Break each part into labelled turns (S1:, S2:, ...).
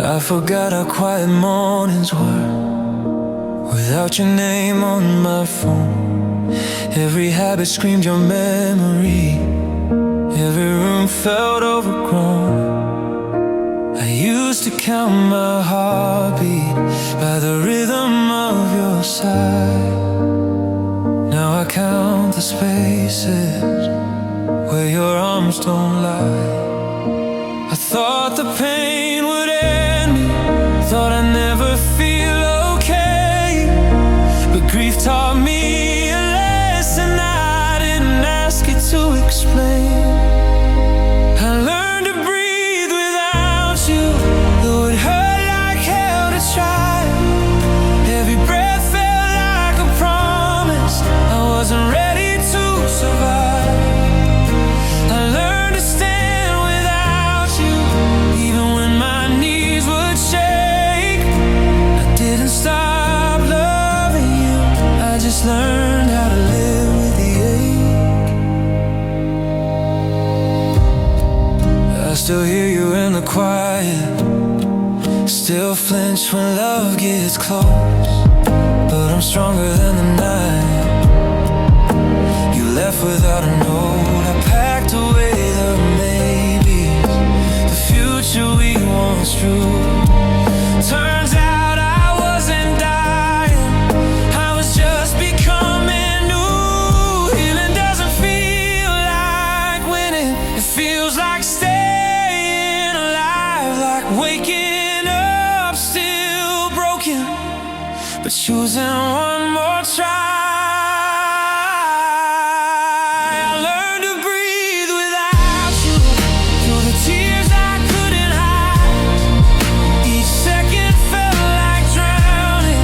S1: I forgot how quiet mornings were without your name on my phone. Every habit screamed your memory. Every room felt overgrown. I used to count my heartbeat by the rhythm of your sigh. Now I count the spaces where your arms don't lie. I thought the pain would end me, thought I'd never feel okay. But grief taught me a lesson I didn't ask it to explain. I learned to breathe without you, though it hurt like hell to try. Every breath felt like a promise I wasn't ready to survive. I learned to stand without you, even when my knees would shake. I didn't stop loving you, I just learned how to live with the ache. I still hear you in the quiet, still flinch when love gets close. But I'm stronger than the night. You left without a note. I packed away the maybes, the future we once drew. Turns out I wasn't dying, I was just becoming new. Healing doesn't feel like winning, it feels like staying alive, like waking up still broken, but choosing one more try. I learned to breathe without you, through the tears I couldn't hide. Each second felt like drowning,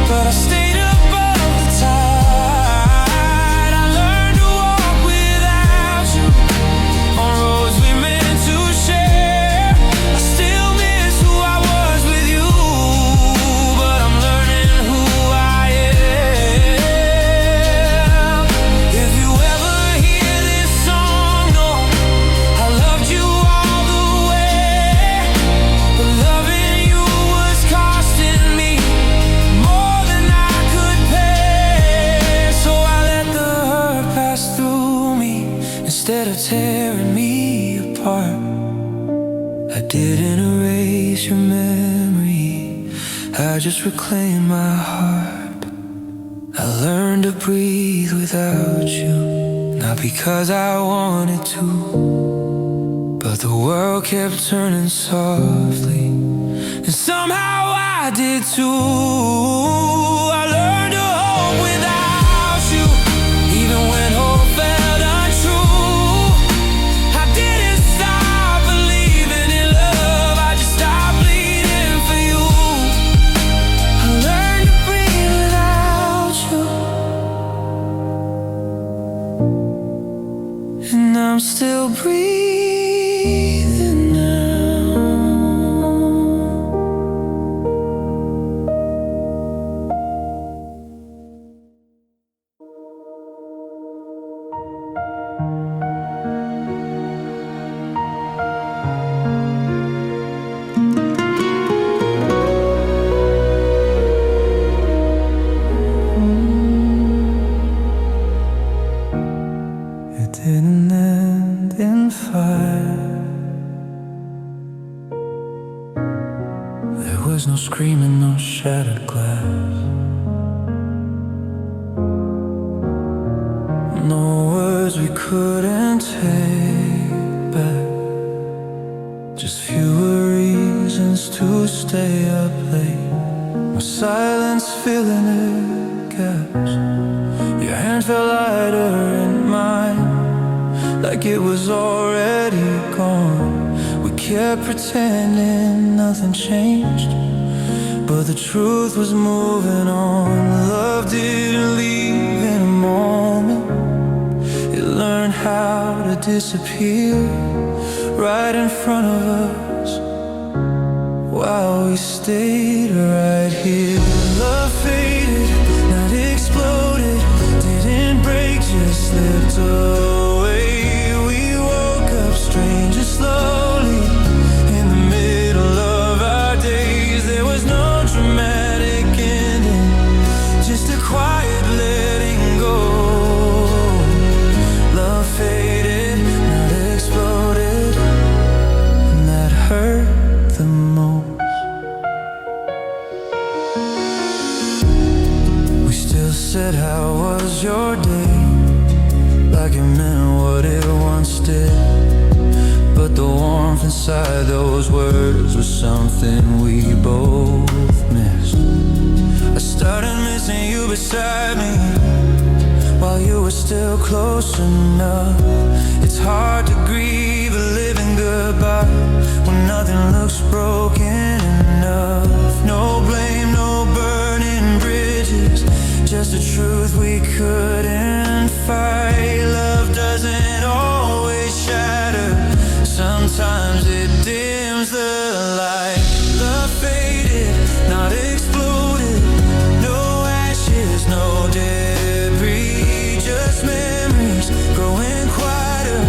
S1: but I stayed above the tide. I learned to walk without you, on roads we meant to share. I still miss who I was with you, but I'm learning who I am. If you ever hear this song, know I loved you all the way. But loving you was costing me more than I could pay. So I let the hurt pass through me instead of tearing me apart. I didn't erase your memory, I just reclaimed my heart. I learned to breathe without you, not because I wanted to, but the world kept turning softly, and somehow I did too. I learned to hope without you, even when hope felt untrue. I didn't stop believing in love, I just stopped bleeding for you. I learned to breathe without you, and I'm still breathing now. It didn't end in fire. There was no screaming, no shattered glass, no words we couldn't take back, just fewer reasons to stay up late. No silence filling the gaps. Your hand felt lighter in mine, like it was already gone. We kept pretending nothing changed, but the truth was moving on. Love didn't leave in a moment, it learned how to disappear right in front of us, while we stayed right here. Love faded, not exploded, didn't break, just slipped away. We woke up strangers slowly in the middle of our day. was your day, like it meant what it once did. But the warmth inside those words was something we both missed. I started missing you beside me while you were still close enough. It's hard to grieve a living goodbye when nothing looks broken enough. No blame, no burning bridges, just a truth we couldn't fight. Love doesn't always shatter, sometimes it dims the light. Love faded, not exploded. No ashes, no debris, just memories growing quieter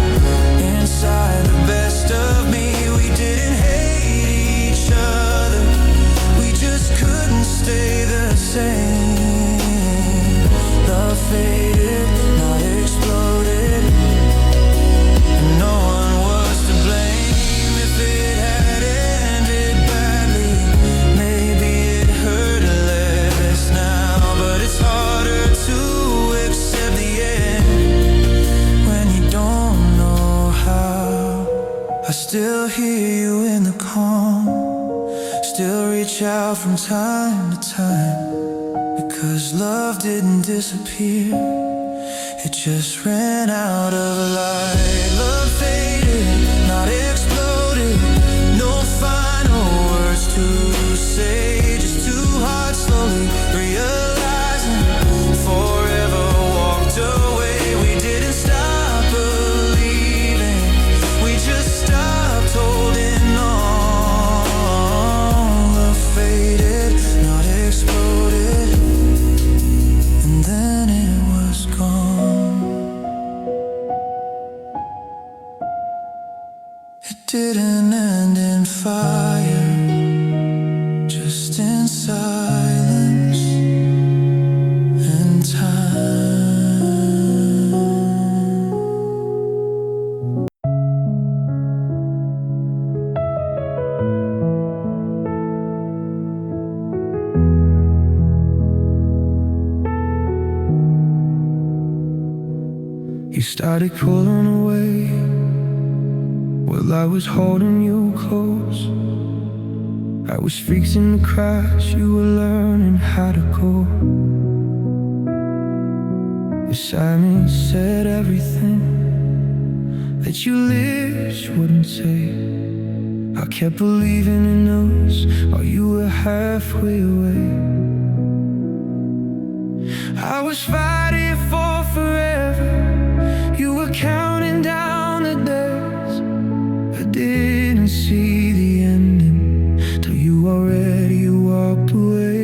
S1: inside the best of me. We didn't hate each other, we just couldn't stay the same. Love faded, not exploded, and no one was to blame. If it had ended badly, maybe it hurt less now. But it's harder to accept the end when you don't know how. I still hear you in the calm, still reach out from time to time, because love didn't disappear, it just ran out of light. Love faded, not exploded. No final words to say, just two hearts slowly realizing forever walked away. We didn't stop believing, we just stopped holding on. Love faded, not exploded, and then it was gone. It didn't end in fire, just in silence and time. You started pulling away while I was holding you close. I was fixing to crash, you were learning how to go. Beside me said everything that you wish you wouldn't say. I kept believing in us while you were halfway away. I was fighting for forever, you were counting down the days. I didn't see the ending till you already walked away.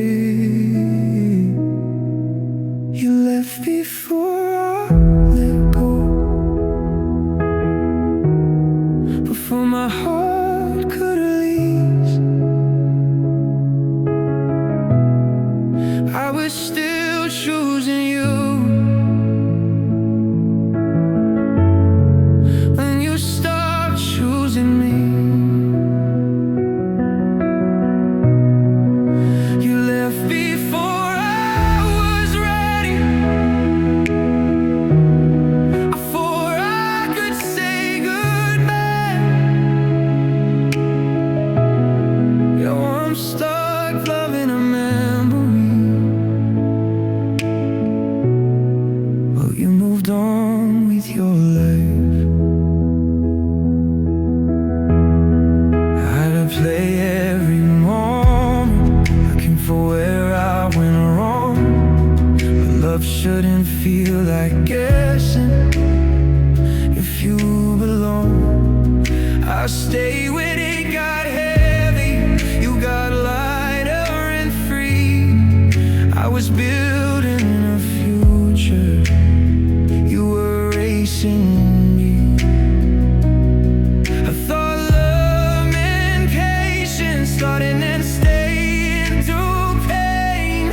S1: You left before I let go, before my heart could release. I was still choosing you when you stopped choosing me. You left before I was ready, before I could say goodbye. Yo, I'm stuck loving a memory. Well, you moved on with your life. I had to play every moment, looking for where I went wrong. But love shouldn't feel like guessing if you belong. I'll stay when it got heavy, you got lighter and free. I was building a future, you were racing me. I thought love meant patience, starting and staying through pain.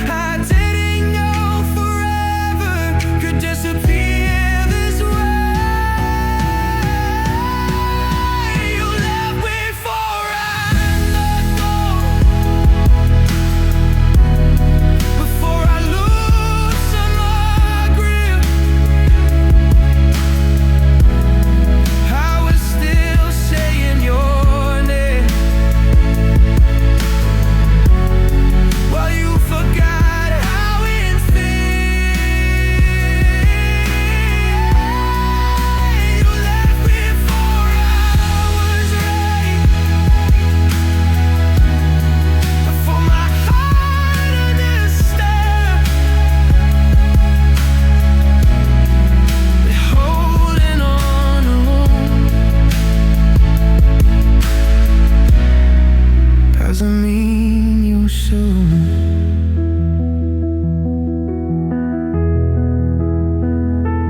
S1: I didn't know forever could disappear this way. You left before I let go, before I lose some luck doesn't mean you should.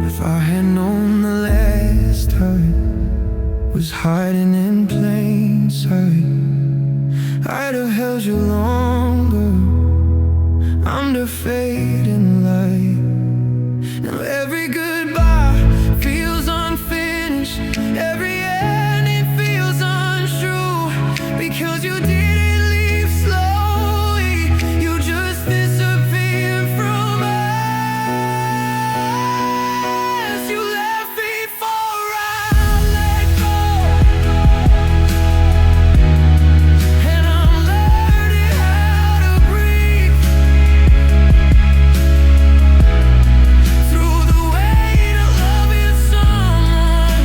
S1: If I had known the last time was hiding in plain sight, I'd have held you longer under fading light. Now every goodbye feels unfinished, every ending feels untrue, because you didn't leave slowly, you just disappeared from us. You left before I let go, and I'm learning how to breathe through the weight of loving someone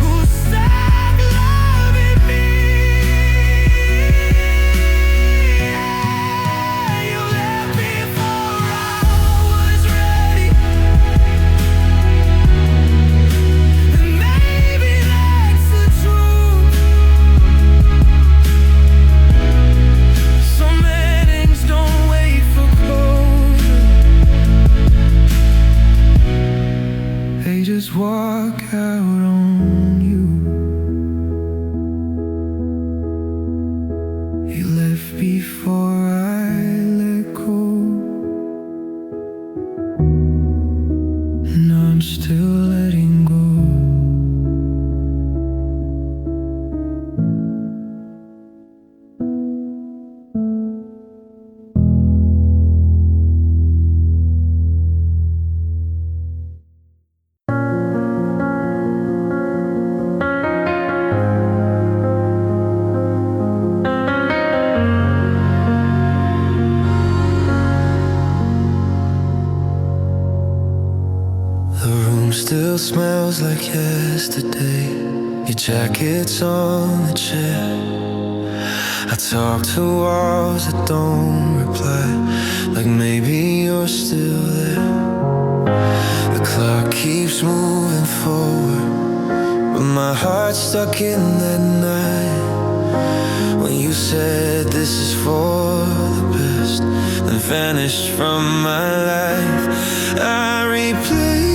S1: who stopped loving me. You left before I was ready, and maybe that's the truth. Some endings don't wait for closure, they just walk out on you. You left before I let go, and I'm still letting go. The room still smells like yesterday. Your jacket's on the chair. I talk to walls that don't reply, like maybe you're still there. The clock keeps moving forward, but my heart's stuck in that night when you said this is for the best, then vanished from my life. I replay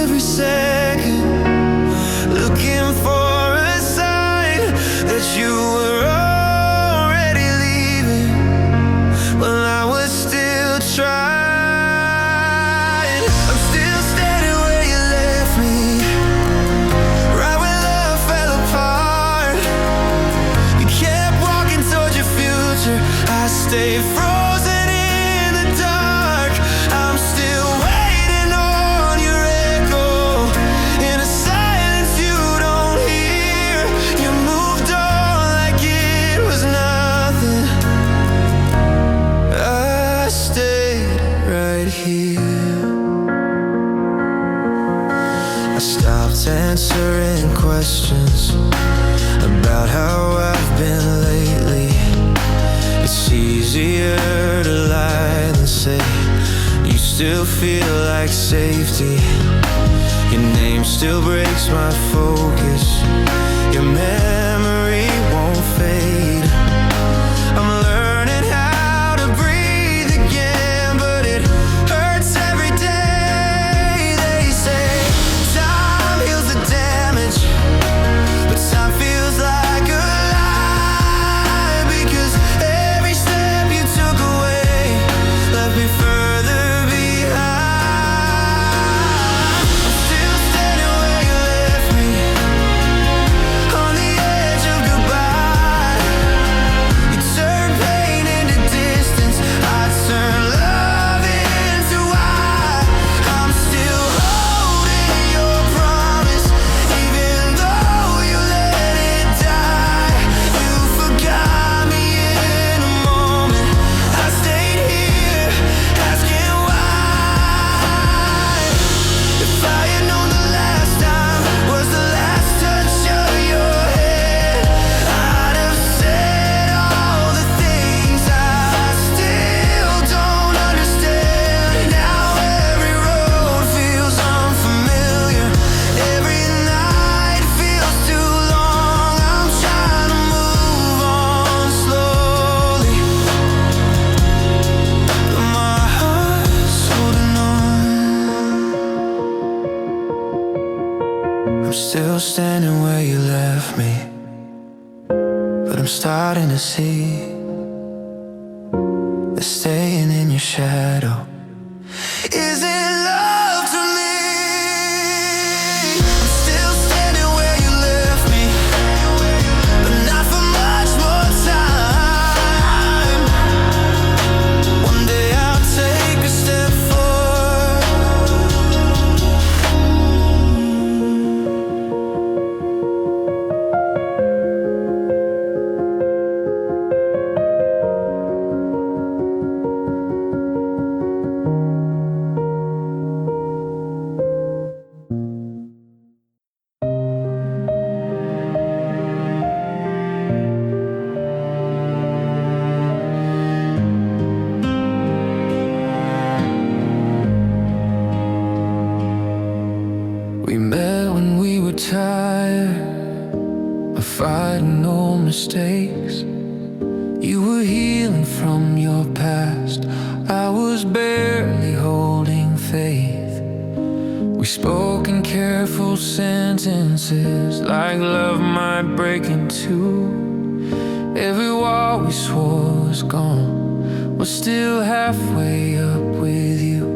S1: every second, looking for a sign that you were already leaving, while I was still trying. I'm still standing where you left me, right when love fell apart. You kept walking towards your future, I stayed frozen in the dark. I'm still waiting on your echo in a silence you don't hear. You moved on like it was nothing. I stayed right here. I stopped answering questions about how I've been lately. It's easier to lie than say you still feel like safety. Your name still breaks my focus, your memory won't fade. I'm learning how to breathe again, but it hurts every day. They say time heals the damage, but time feels like a lie, because every step you took away left me further behind. I'm still standing where you left me, I'm starting to see they're staying in your shadow. Is it love to me? I'm still standing where you left me, but not for much more time. One day I'll take a step We met when we were tired of fighting old mistakes. You were healing from your past, I was barely holding faith. We spoke in careful sentences, like love might break in two. Every wall we swore was gone, we're still halfway up with you.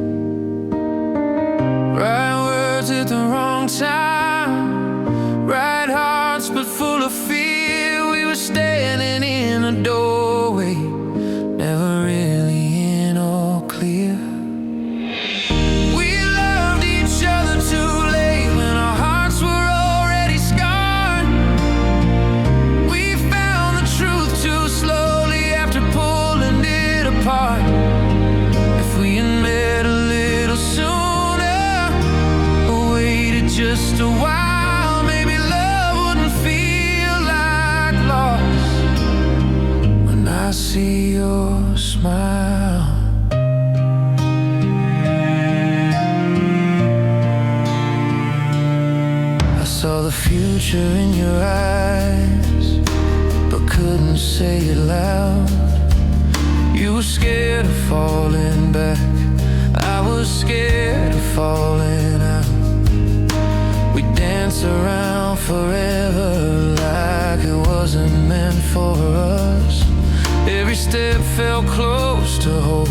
S1: Right words at the wrong time, right hearts but full of fear. We were standing in a doorway, never really in all clear. We loved each other too late when our hearts were already scarred. We found the truth too slowly after pulling it apart. If we had met a little sooner, just a while, maybe love wouldn't feel like loss. When I see your smile, I saw the future in your eyes, but couldn't say it loud. You were scared of falling back, I was scared of falling out. We danced around forever like it wasn't meant for us. Every step felt close to hope,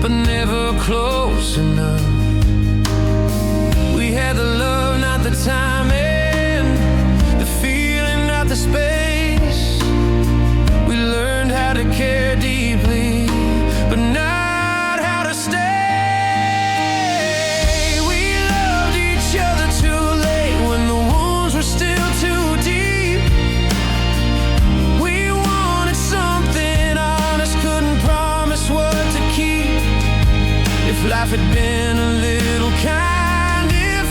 S1: but never close enough. We had the love, not the timing, the feeling, not the space. We learned how to care deeply, but not how to stay. Life had been a little kind, if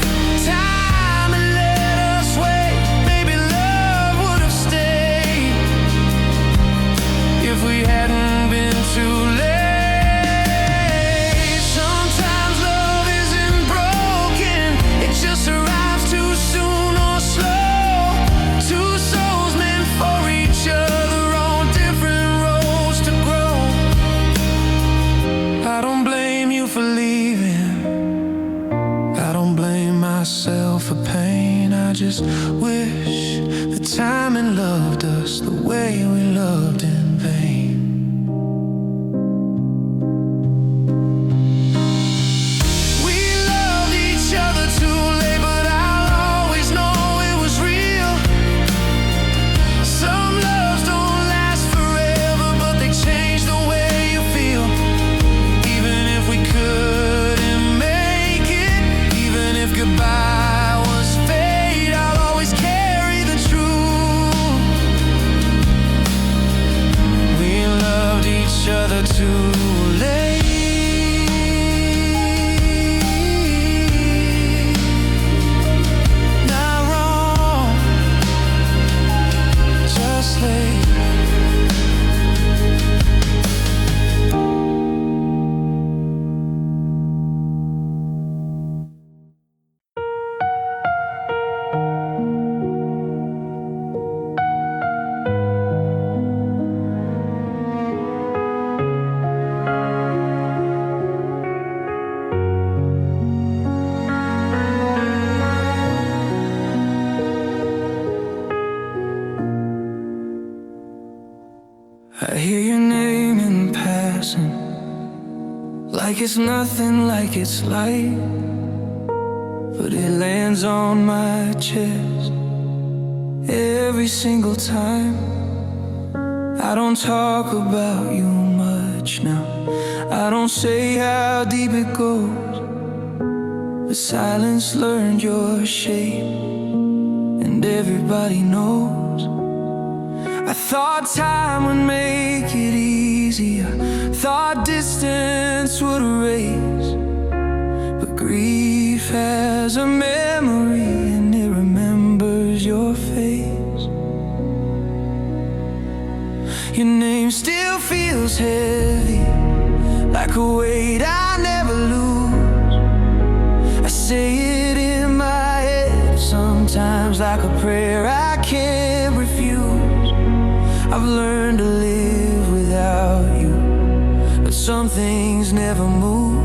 S1: time had let us wait, maybe love would have stayed. If we hadn't been too late. Sometimes love isn't broken, it just arrives too soon or slow. Two souls meant for each other on different roads to grow. I don't blame you for leaving, I don't blame myself for pain. I just wish that time and loved us the way we loved in vain. We loved each other too late, but I'll always know it was real. Some loves don't last forever, but they change the way you feel. Even if we couldn't make it, even if goodbye was fate, I'll always carry the truth. I hear your name in passing, like it's nothing, like it's light, but it lands on my chest every single time. I don't talk about you much now, I don't say how deep it goes, but silence learned your shape, and everybody knows. I thought time would make it easier, thought distance would erase, but grief has a memory and it remembers your face. Your name still feels heavy, like a weight I never lose. I say it in my head sometimes, like a prayer I can't refuse. I've learned to live without you, but some things never move.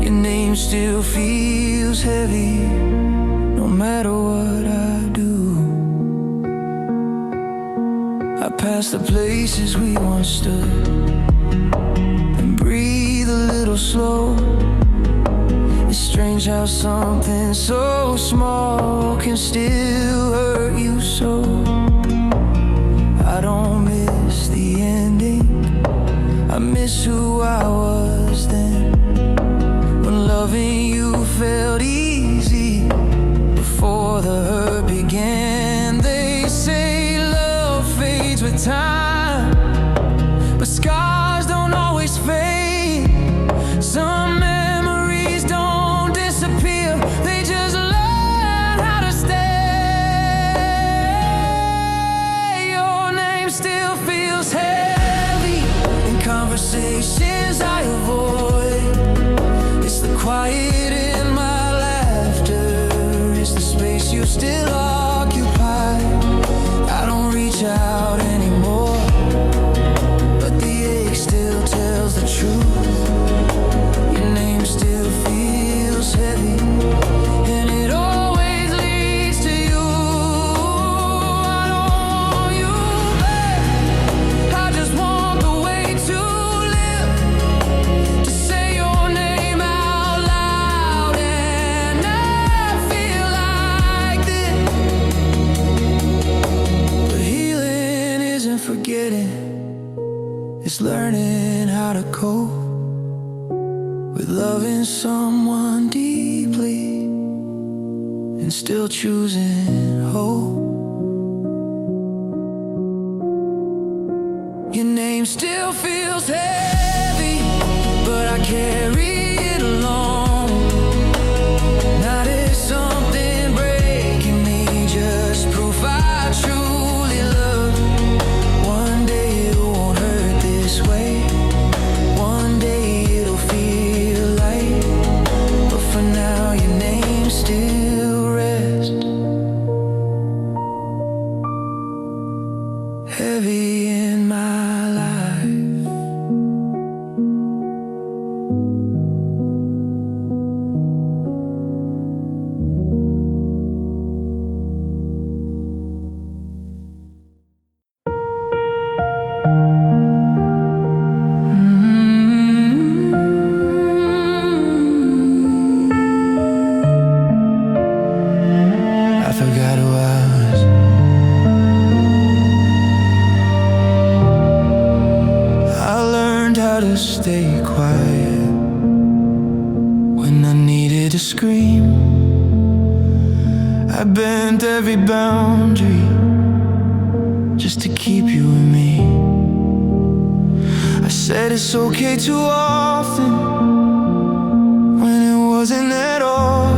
S1: Your name still feels heavy, no matter what I do. I pass the places we once stood and breathe a little slow. It's strange how something so small can still hurt you so. I don't miss the ending, I miss who I was then, when loving you felt easy before the hurt began. They say love fades with time, but scars don't always fade. Some memories don't disappear, they just learn how to stay. Your name still feels heavy in conversations I avoid. It's the quiet in my laughter, it's the space you still occupy. I don't reach out anymore, but the ache still tells the truth. Your name still feels heavy, and it always leads to you. I don't want you back, I just want the way to live, to say your name out loud and not feel like this. But healing isn't forgetting, it's learning how to cope with loving someone deeply and still choosing hope. Your name still feels heavy, but I carry it alone. Not as something breaking me, just proof I truly love. One day it won't hurt this way, one day it'll feel light, but for now your name still rests heavy in my life. I forgot who I was. I learned how to stay quiet when I needed to scream. I bent every boundary just to keep you with me. I said it's okay too often when it wasn't at all.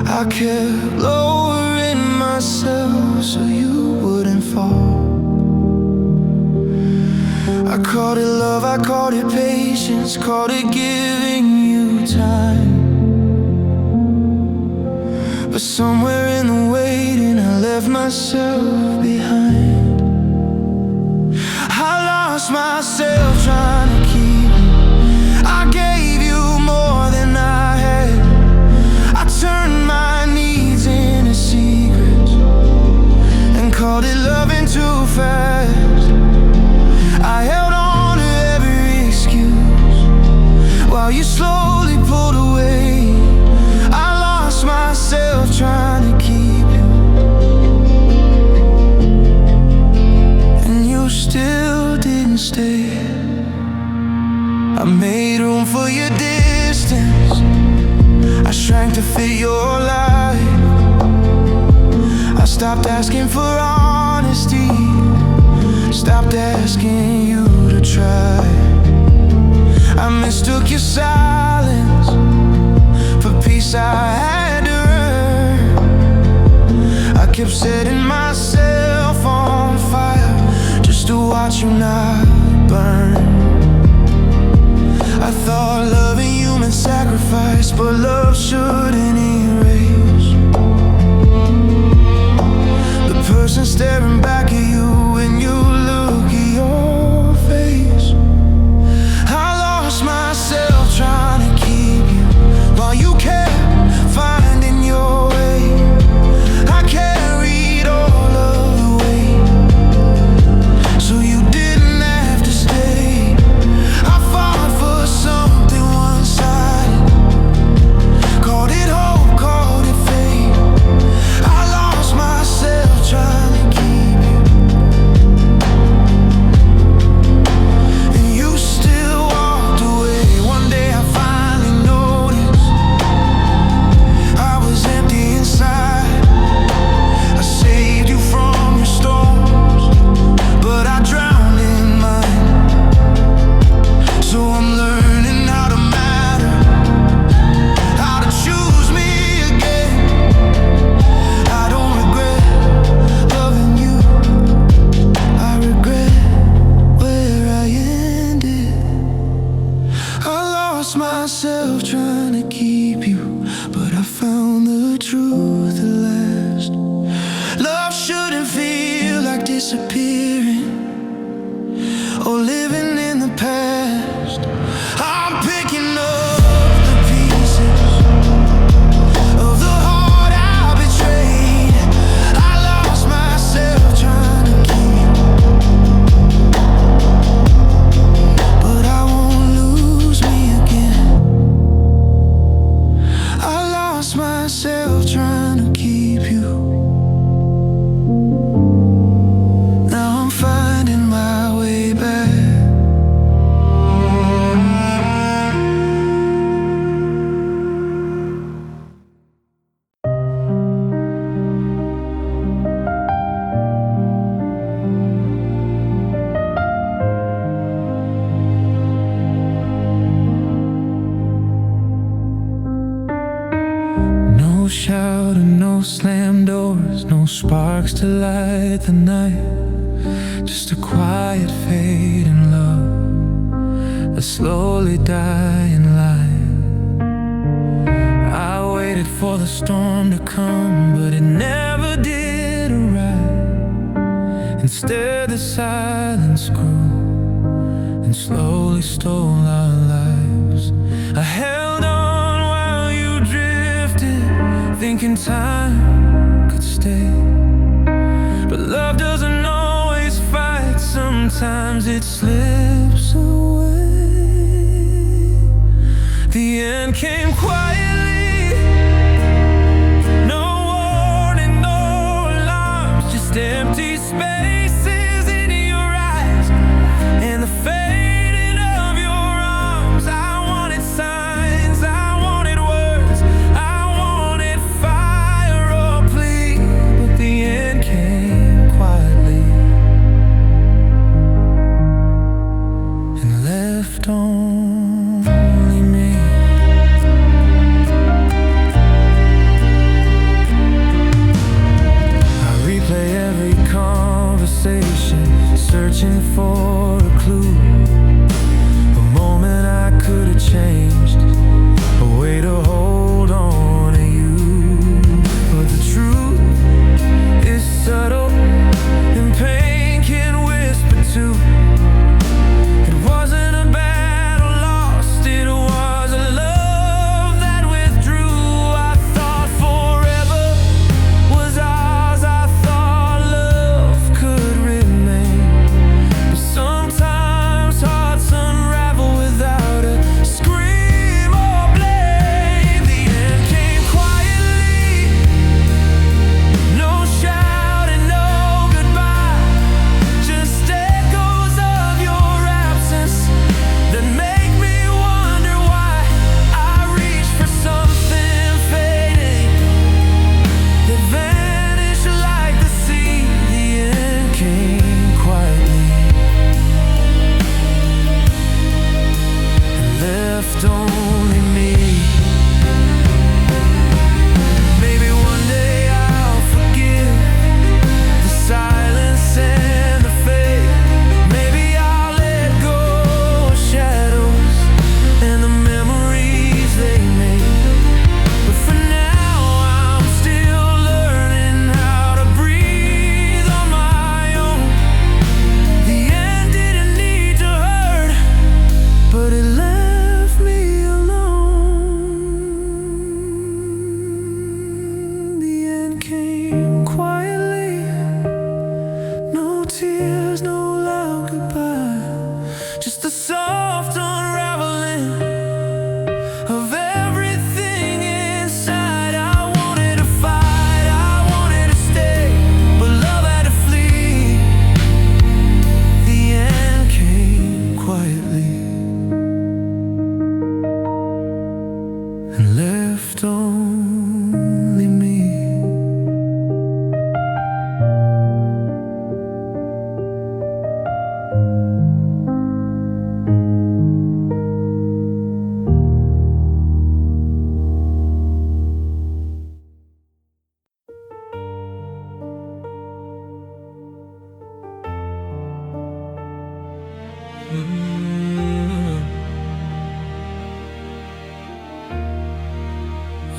S1: I kept lowering myself so you wouldn't fall. I called it love, I called it patience, called it giving you time. But somewhere in the waiting I left myself behind. I lost myself trying to keep you. I gave you more than I had. I turned my needs into secrets and called it loving too fast. Stopped asking for honesty, stopped asking you to try. I mistook your silence for peace I had to earn. I kept setting myself on fire just to watch you not burn. I thought loving you meant sacrifice, but love shouldn't erase the person staring back at you when you look at your face. I lost myself trying to keep you while you kept finding your way. I carried all of the weight so you didn't have to stay. I fought for something one-sided, called it hope, called it fate. I lost myself trying to keep you, and you still walked away. One day I finally noticed I was empty inside. I saved you from your storms, but I drowned in mine. So I'm learning how to matter, how to choose me again. I don't regret loving you, I regret where I ended. I lost myself trying to keep you, but I found the truth at last. Love shouldn't feel like disappearing or living in the past. I'm picking up the pieces of the heart I betrayed. I lost myself trying to keep, but I won't lose me again. I lost myself trying to keep you. Now I'm finding my way back. No shouting, no slam doors, no sparks to light the night. Just a quiet fade in love, a slowly dying light. I waited for the storm to come, but it never did arrive. Instead the silence grew and slowly stole our lives. I held on while you drifted, thinking time could stay. But love doesn't always fight, sometimes it slips away. The end came quietly, no warning, no alarms, just empty spaces in your eyes and the fading of your arms. I wanted signs, I wanted words, I wanted fire or plea, but the end came quietly and left only me.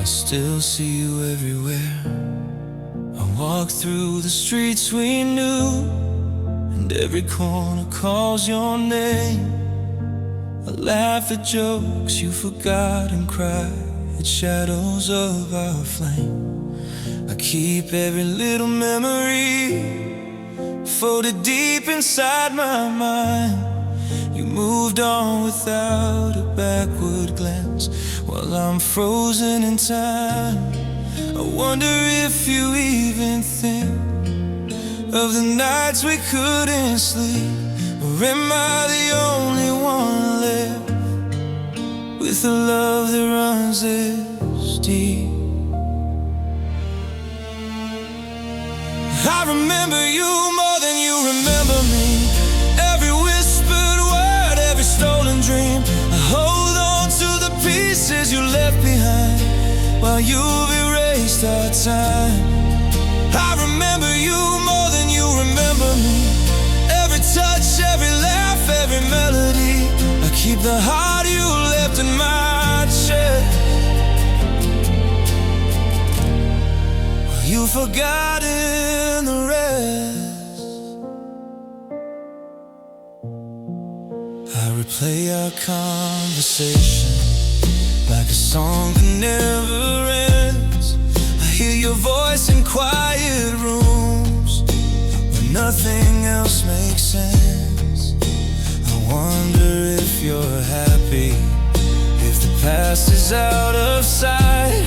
S1: I still see you everywhere. I walk through the streets we knew, and every corner calls your name. I laugh at jokes you forgot and cry at shadows of our flame. I keep every little memory folded deep inside my mind. You moved on without a backward glance, while I'm frozen in time. I wonder if you even think of the nights we couldn't sleep, or am I the only one left with a love that runs this deep? I remember you more than you remember me. Every whispered word, every stolen dream. I hold on to the pieces you left behind, while you've erased our time. I remember you more than you remember me. Every touch, every laugh, every melody. I keep the heart you left in my chest. Well, you've forgotten the rest. I replay our conversation like a song that never ends. I hear your voice in quiet rooms when nothing else makes sense. I wonder if you're happy, if the past is out of sight.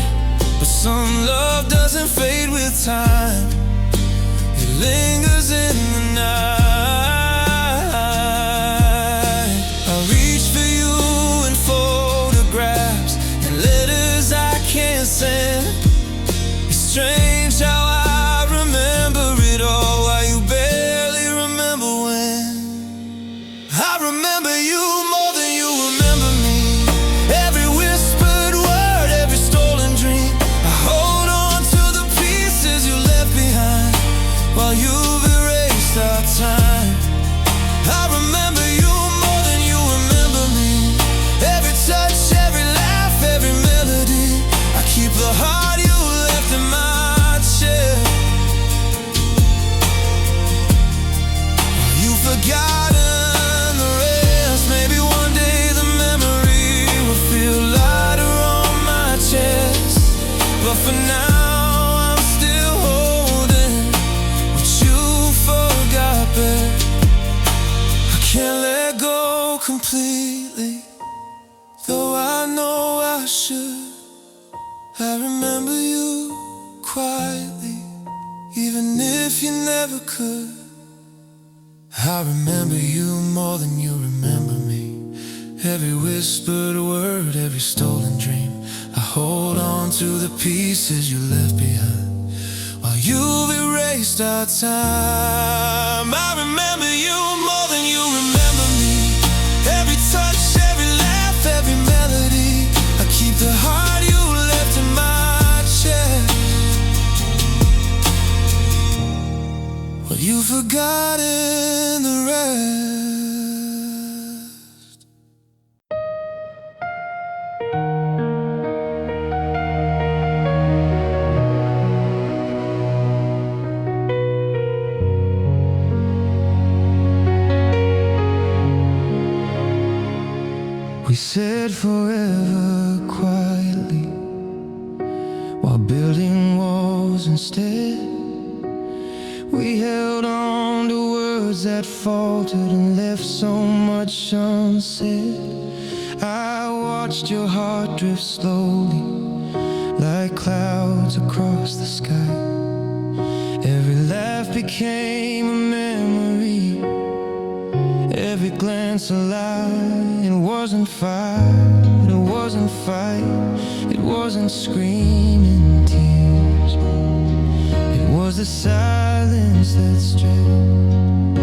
S1: But some love doesn't fade with time, it lingers in the night. I reach for you in photographs and letters I can't send. It's strange how I remember it all while you barely remember when. I remember you more than you remember me. Every whispered word, every stolen dream. I hold on to the pieces you left behind, while you've erased our time. I remember you more than you remember me. Every touch, every laugh, every melody. I keep the heart you left in my chest. You've forgotten the rest. Maybe one day the memory will feel lighter on my chest, but for now I'm still holding what you forgot, babe. I can't let go completely, though I know I should. I remember you quietly, even if you never could. I remember you more than you remember me. Every whispered word, every stolen dream. I hold on to the pieces you left behind, while you've erased our time. I remember you more than you remember me. Every touch, every laugh, every melody. I keep the heart you left in my chest. Well, you've forgotten the rest. We said forever quietly, while building walls instead. We held on to words that faltered and left so much unsaid. I watched your heart drift slowly, like clouds across the sky. Every laugh became a memory, every glance a lie. It wasn't fight, it wasn't fight, it wasn't screaming tears. It was the silence that stretched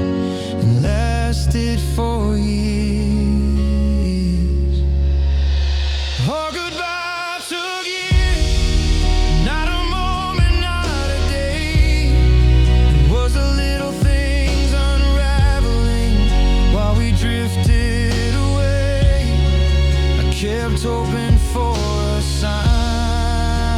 S1: and lasted for years. Oh, goodbye took years, not a moment, not a day. It was the little things unraveling while we drifted away. I kept hoping for a sign.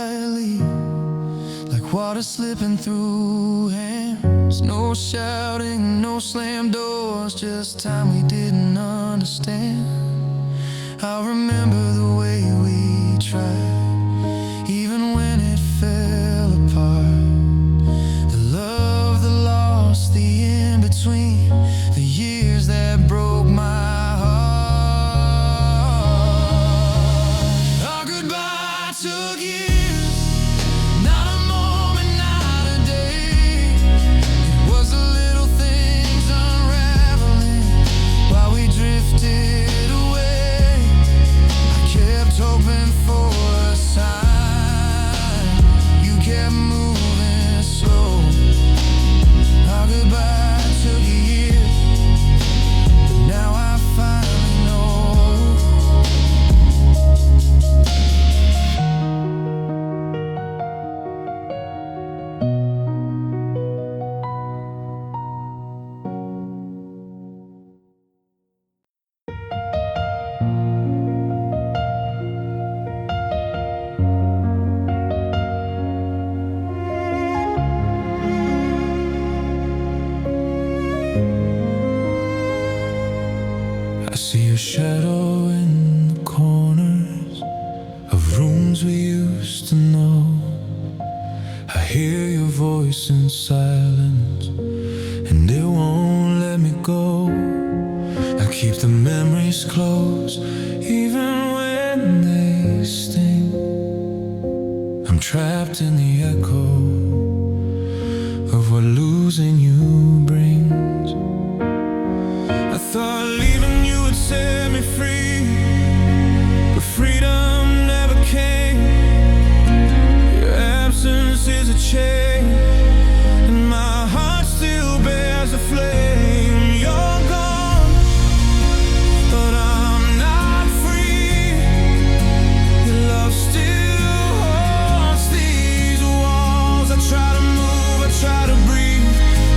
S1: quietly, like water slipping through hands. No shouting, no slam doors, just time we didn't understand. I remember the way we tried, even when it fell apart. The love, the loss, the in-between, the years that broke my heart. Our goodbye took years, not a moment, not a day. It was the little things unraveling while we drifted away. I kept hoping for a sign, you kept moving slow. Our goodbye took years, but now I finally know. I see a shadow in the corners of rooms we used to know. I hear your voice in silence, and it won't let me go. I keep the memories close, even when they sting. I'm trapped in the echo of what losing you brings. I thought leaving you would set me free, but freedom never came. Your absence is a chain, and my heart still bears a flame. You're gone, but I'm not free. Your love still haunts these walls. I try to move, I try to breathe,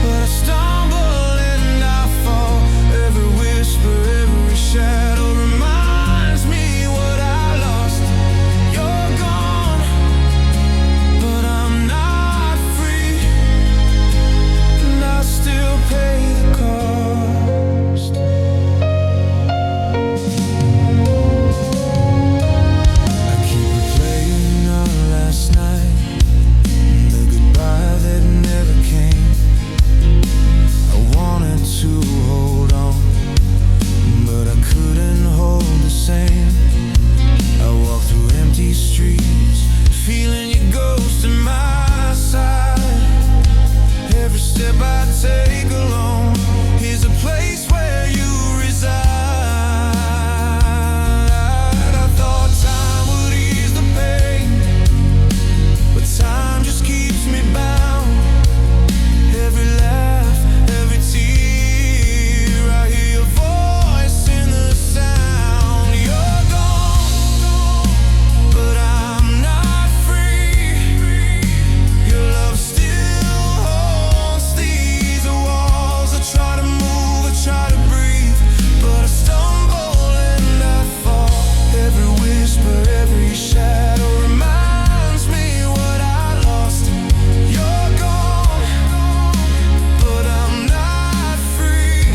S1: but I stumble and I fall. Every whisper, every shadow reminds me what I lost. You're gone, but I'm not free, and I still pay the cost. I keep replaying our last night, the goodbye that never came. I wanted to hold on, but I couldn't hold the same. I walk through empty streets, feeling your ghost in my side. Every step I take alone is a place where you reside. I thought time would ease the pain, but time just keeps me bound. Every laugh, every tear, I hear your voice in the sound. You're gone, but I'm not free. Your love still haunts these walls. I try to move, I try to breathe, but I stumble and I fall. Every whisper, every shadow reminds me what I lost. You're gone, but I'm not free,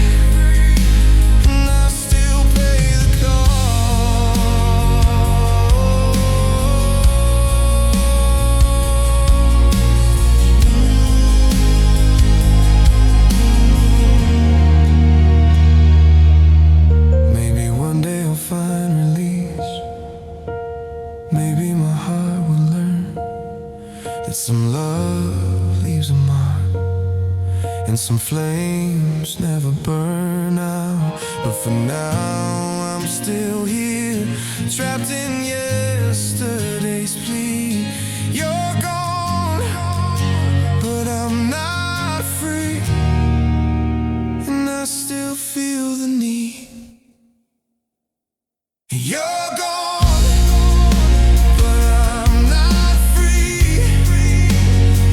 S1: and I still pay the cost. Maybe one day I'll find release. Maybe my heart will learn that some love leaves a mark, and some flames never burn out. But for now I'm still here, trapped in yesterday's plea. You're gone, but I'm not free, and I still feel the need. You're gone, but I'm not free.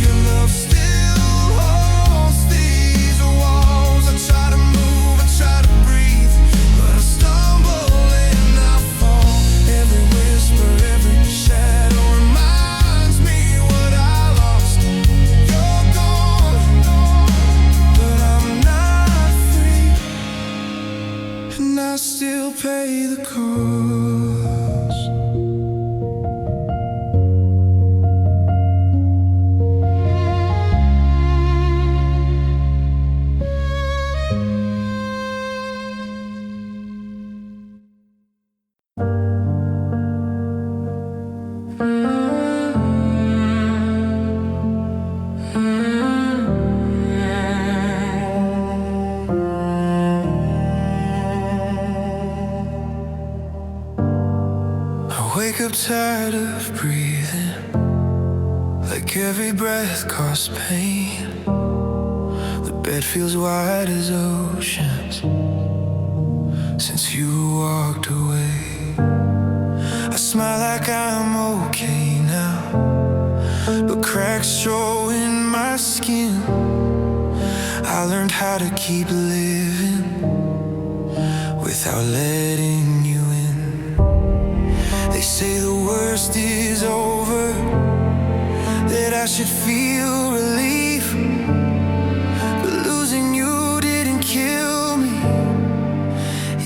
S1: Your love still haunts these walls. I try to move, I try to breathe, but I stumble and I fall. Every whisper, every shadow reminds tired of breathing, like every breath caused pain. The bed feels wide as oceans since you walked away. I smile like I'm okay now, but cracks show in my skin. I learned how to keep living without letting you in. They say the worst is over, that I should feel relief, but losing you didn't kill me,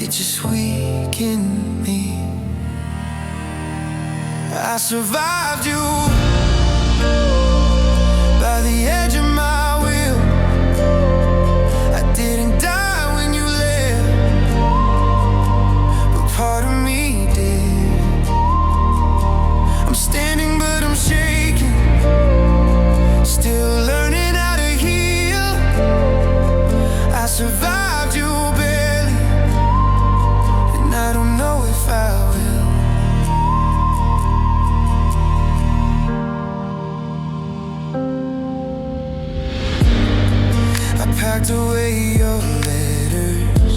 S1: it just weakened me. I survived you by the edge of my will. I didn't die when you left, but part of me did. I'm standing but I'm shaking, still learning how to heal. I survived you barely, and I don't know if I will. I packed away your letters,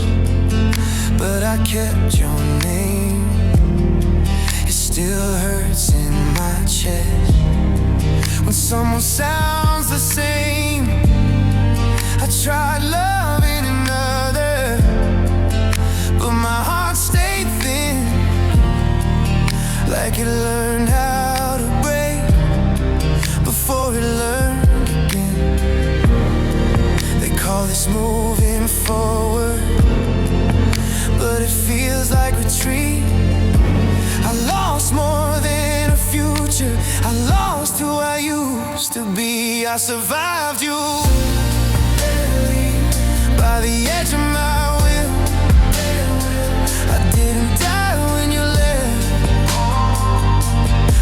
S1: but I kept your name. It still hurts in my chest when someone sounds the same. I tried loving another, but my heart stayed thin, like it learned how to break before it learned again. They call this moving forward, but it feels like retreat. I lost more than a future, I lost who I used to be. I survived you by the edge of my will. I didn't die when you left,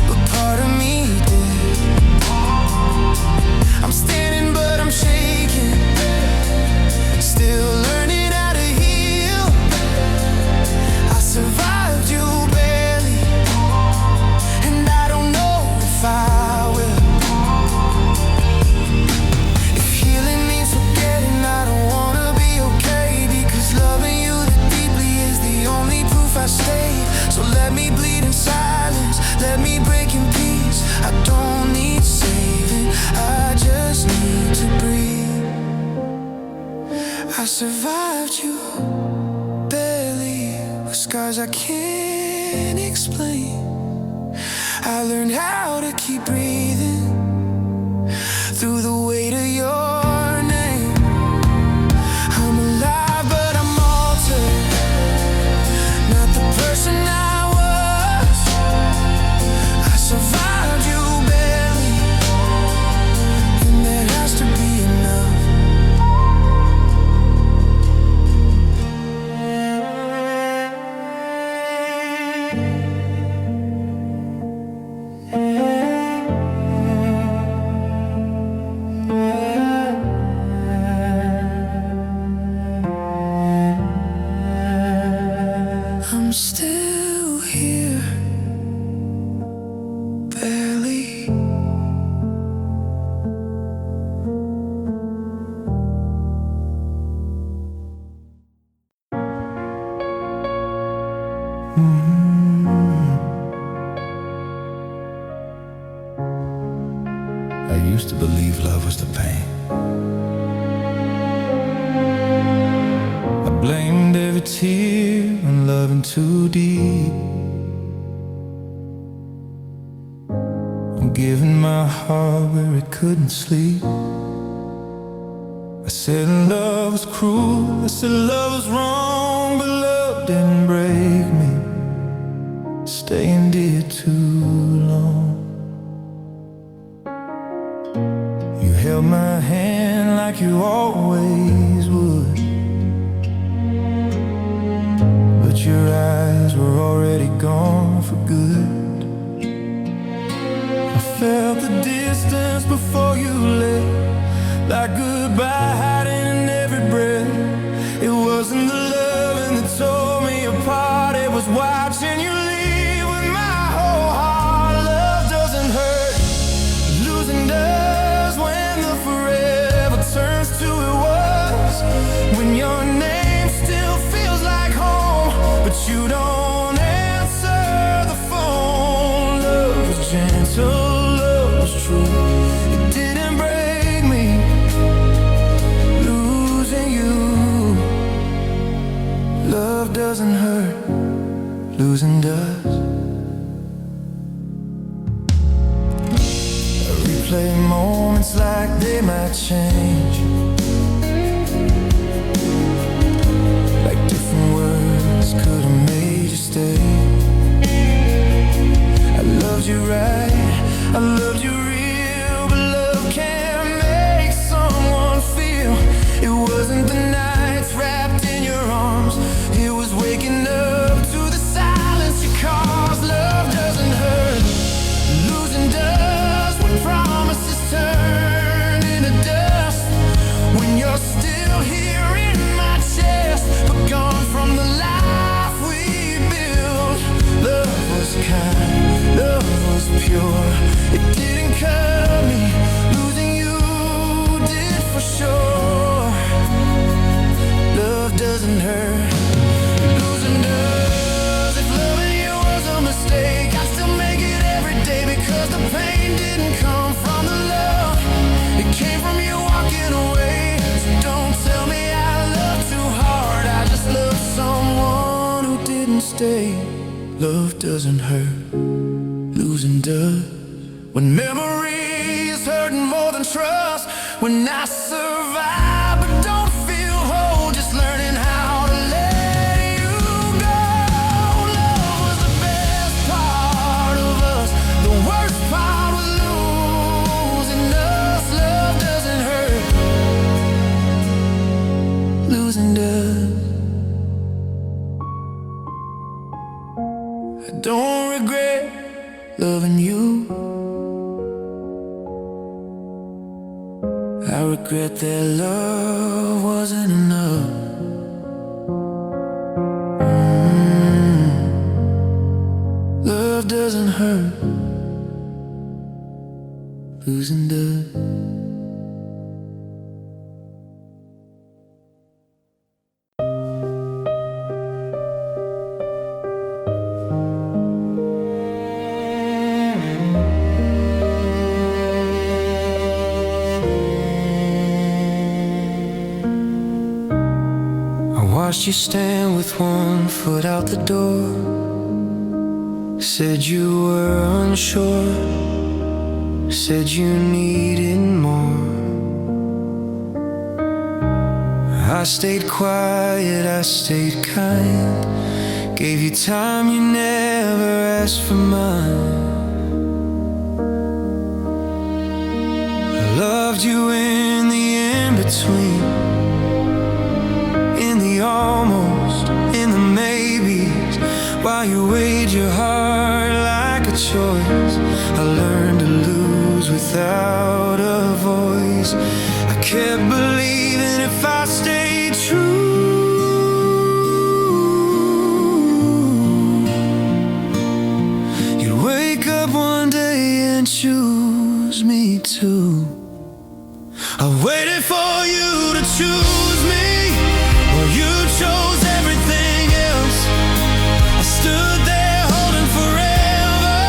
S1: but part of me did. I'm standing but I'm shaking, still learning how to heal. I survived you barely, and I don't know if I will. If healing means forgetting, I don't wanna be okay, because loving you that deeply is the only proof I stayed. So let me bleed in silence, let me break in peace. I don't need saving, I just need to breathe. I survived you barely, with scars I can't explain. I learned how to keep breathing through the weight of your name. I'm alive but I'm altered, not the person I was. I survived you barely, and there has to be enough. I'm still here, barely. I used to believe love was the pain. I blamed every tear on loving too deep. I'm giving my heart where it couldn't sleep. I said love was cruel, I said love was wrong, but love didn't break me, staying dear too long. You held my hand like you always would, but your eyes were already gone for good. I felt the distance before you left, like goodbye hiding in every breath. It wasn't the loving that tore me apart, it was watching you leave with my whole heart. replay moments like they might change, like different words could have made you stay. I loved you right, I loved you real, but love can make someone feel. It wasn't the nights wrapped in your arms, it was waking up to the silence you caused. Love doesn't hurt, losing does. When promises turn into dust, when you're still here in my chest, but gone from the life we built. Love was kind, love was pure, it didn't cut me. Losing you did for sure. Love doesn't hurt, losing does. If loving you was a mistake, I'd still make it every day, because the pain didn't come from the love, it came from you walking away. So don't tell me I love too hard, I just love someone who didn't stay. Love doesn't hurt, losing does. When memories hurting more than trust, when I survive but don't feel whole, just learning how to let you go. Love was the best part of us, the worst part was losing us. Love doesn't hurt, losing does. I don't regret loving you, I regret that love wasn't enough. Love doesn't hurt, losing does. Watched you stand with one foot out the door, said you were unsure, said you needed more. I stayed quiet, I stayed kind, gave you time you never asked for mine. I loved you in the in-between, in the almost, in the maybes, while you weighed your heart like a choice. I learned to lose without a voice. I kept believing if I stayed true, you'd wake up one day and choose me too. I waited for you to choose me, you chose everything else. I stood there holding forever,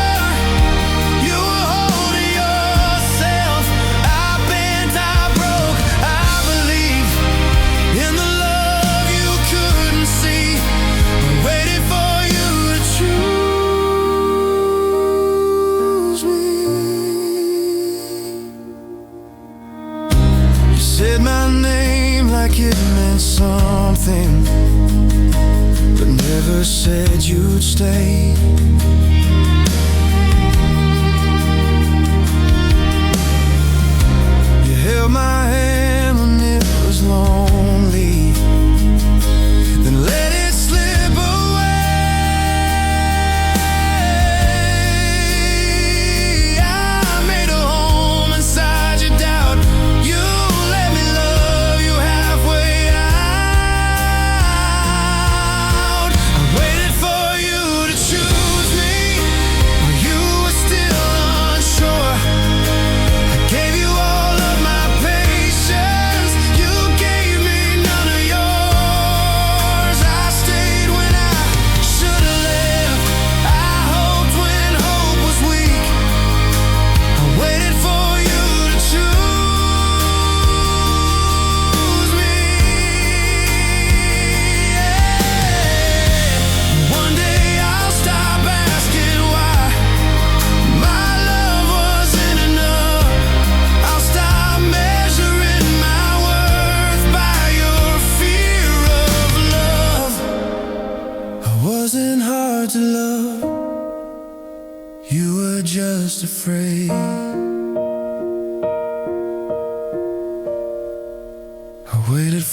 S1: you were holding yourself. I bent, I broke, I believe in the love you couldn't see. I waited for you to choose me. You said my name like it meant something, but never said you'd stay. You held my hand when it was lonely, then let it slip away. I made a home inside your doubt, you let me love you halfway out. I waited for you to choose me,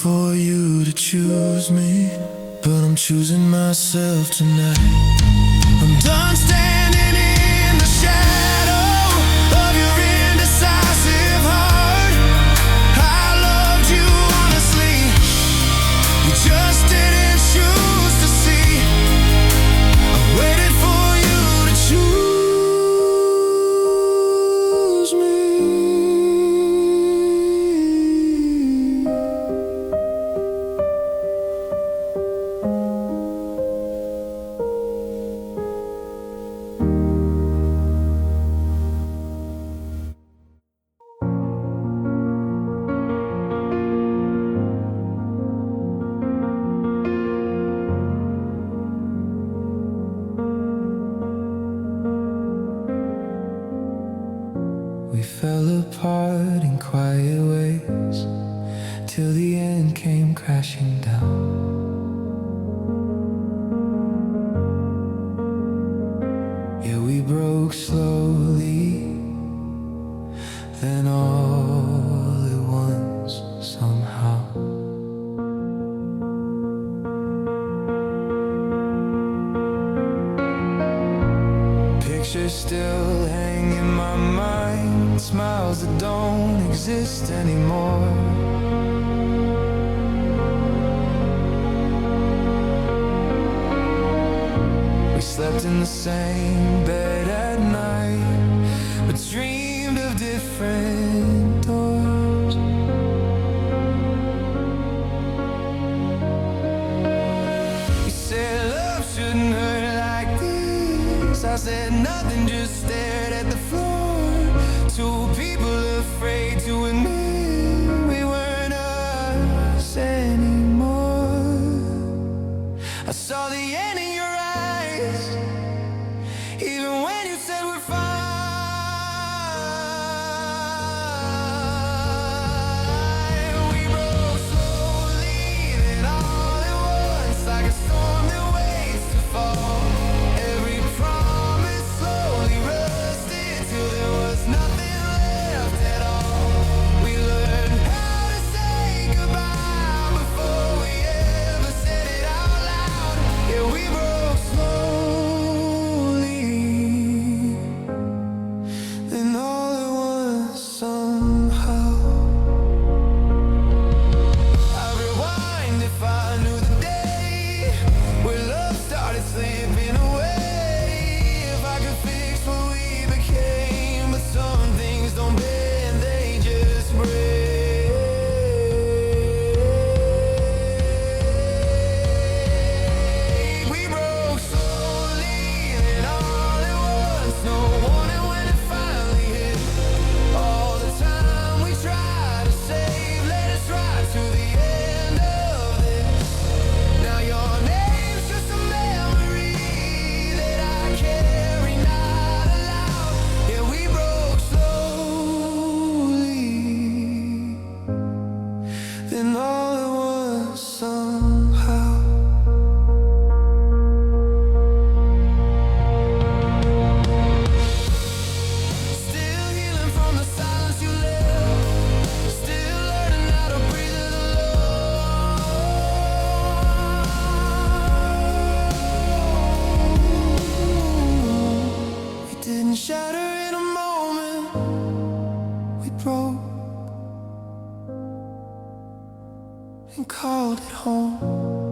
S1: for you to choose me, but I'm choosing myself tonight. I'm done standing in the shadow of your indecisive heart. I loved you honestly, you just didn't choose to see. I waited for you to choose me. We fell apart in quiet ways till the end came crashing down. Yeah, we broke slowly, then all at once somehow. Pictures still hang in my mind, smiles that don't exist anymore. We slept in the same bed at night, but dreamed of different doors. You said love shouldn't hurt like this. I said nothing, just stared at the floor. Two people afraid to admit we weren't us anymore. I saw the end in your eyes, even when you said we're fine. We broke slowly, then all at once, like a storm that waits to fall. Every promise slowly rusted till there was nothing left at all. We learned how to say goodbye before we ever said it out loud. Yeah, we broke slowly, then all at once somehow. I'd rewind if I knew the day where love started slipping away. If I could fix what we became, but some things don't bend, they just break. We broke slowly, then all at once, no warning when it finally hit. All the time we tried to save led us right to the end of this. Now your name's just a memory that I carry not aloud. Yeah, we broke slowly, then all at once somehow. Still healing from the silence you left, still learning how to breathe alone. We didn't shatter in a moment, we broke and called it home.